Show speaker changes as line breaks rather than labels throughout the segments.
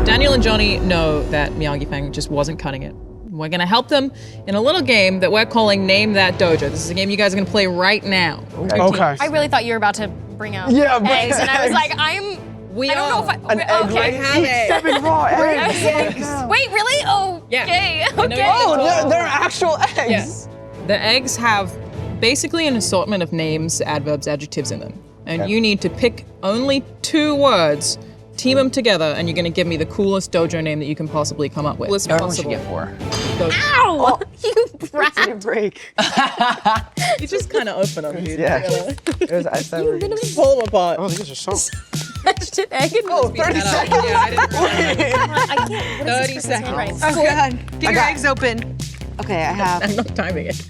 Daniel and Johnny know that Miyagi Fang just wasn't cutting it. We're gonna help them in a little game that we're calling Name That Dojo. This is a game you guys are gonna play right now.
Okay.
I really thought you were about to bring out
Yeah, but
eggs, and I was like, I don't know if I.
An egg, right?
have it.
7 raw eggs.
Wait, really? Oh,
Yeah.
okay,
I know
okay.
you-
Oh, they're actual eggs.
Yes. The eggs have basically an assortment of names, adverbs, adjectives in them. And you need to pick only 2 words, team them together, and you're gonna give me the coolest dojo name that you can possibly come up with. Coolest
Everyone should
possible.
get 4.
Ow! You brat.
Didn't break.
You just kind of open them, dude.
Yeah. I said we're gonna
Pull them apart.
Oh, these are so.
Smashed an egg and
Oh, 30 seconds.
Yeah, I didn't
I can't.
30 seconds.
Right.
Oh god. Get your eggs open. Okay, I have.
I'm not timing it.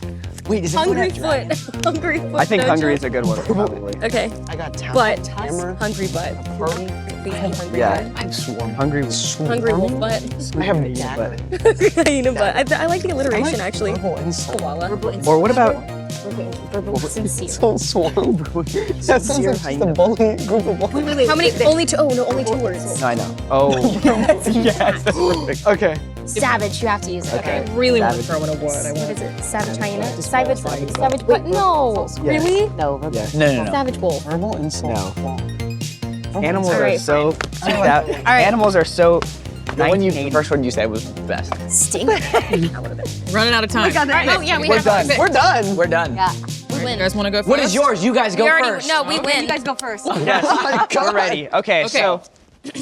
Wait, is it
Hungry foot. Hungry foot.
I think
dojo.
hungry is a good one, probably.
Okay.
I got
Butt.
Tamara.
Hungry butt. Hungry
Yeah.
I'm swarm.
Hungry.
Hungry wolf butt.
I have
But,
Hyena butt. I like the alliteration actually.
Verbal insult.
Koala.
or what about
Verbal sincere.
So swarm. That sounds like just a bully group of bullies.
Wait. How many? Only 2. Oh no, only 2 words.
No, I know. Oh. Yes, that's perfect.
Okay.
Savage. You have to use it. Okay.
I really want to throw in a word. I
What
want
is it? Savage hyena. Savage. Savage butt. No.
Yes.
Really?
No,
Yes.
No.
Savage wolf.
Verbal insult.
No. Animals are
Alright,
so.
right.
Animals are so.
The first one you said was best.
Stink.
running out of time.
Oh yeah, we
We're
have
done.
to.
We're done.
We're done.
Yeah. We
You
win.
guys want to go first?
What is yours? You guys go
We already.
first.
No, we win.
You guys go first.
Yes.
Oh my God.
We're ready. Okay,
Okay.
so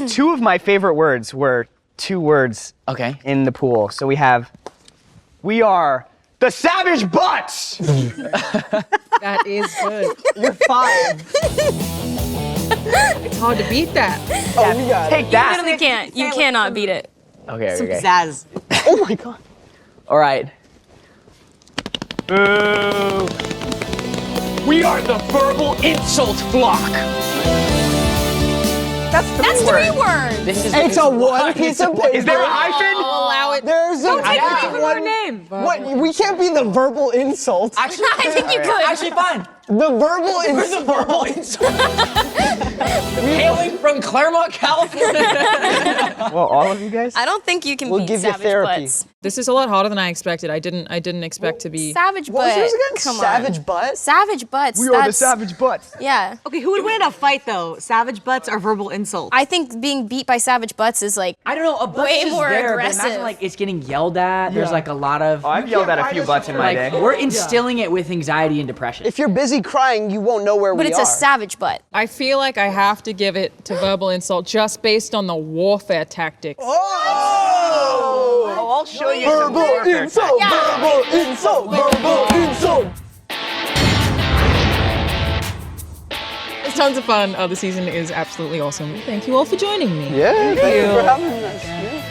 2 of my favorite words were 2 words
Okay.
in the pool. So we have. We are the Savage Butts.
That is good.
You're 5.
It's hard to beat that.
Oh, we got it.
Take that.
literally can't. You cannot beat it.
Okay.
Zaz.
Oh my God.
All right.
Boo. We are the verbal insult flock.
That's
3 words.
This is.
It's a one piece of paper.
Is there a hyphen?
Allow it.
There's a one
name.
What? We can't be the verbal insult.
Actually,
I think you could.
actually fine.
The verbal
We're the
insult.
verbal insult. Hailing from Claremont, California.
Well, all of you guys?
I don't think you can
We'll
beat
give you
savage
therapy.
butts.
This is a lot harder than I expected. I didn't expect to be.
Savage
What was
butt.
yours again?
Come
Savage
on.
butt?
Savage butts.
We are the
that's-
Savage Butts.
Yeah.
Okay, who would win a fight though? Savage butts or verbal insults?
I think being beat by savage butts is like.
I don't know, a butt's
Way
just
more
there,
aggressive.
but imagine like it's getting yelled at. There's like a lot of
Oh, I've yelled at a few butts in my
like
day.
we're instilling it with anxiety and depression.
If you're busy crying, you won't know where
But
we
it's
are.
a savage butt.
I feel like I have to give it to verbal insult just based on the warfare tactics.
Oh, I'll show you some
Verbal
warfare
insult.
Yeah.
Verbal insult. Verbal insult.
It's tons of fun. The season is absolutely awesome. Thank you all for joining me.
Yeah, thank you for having us. Yeah.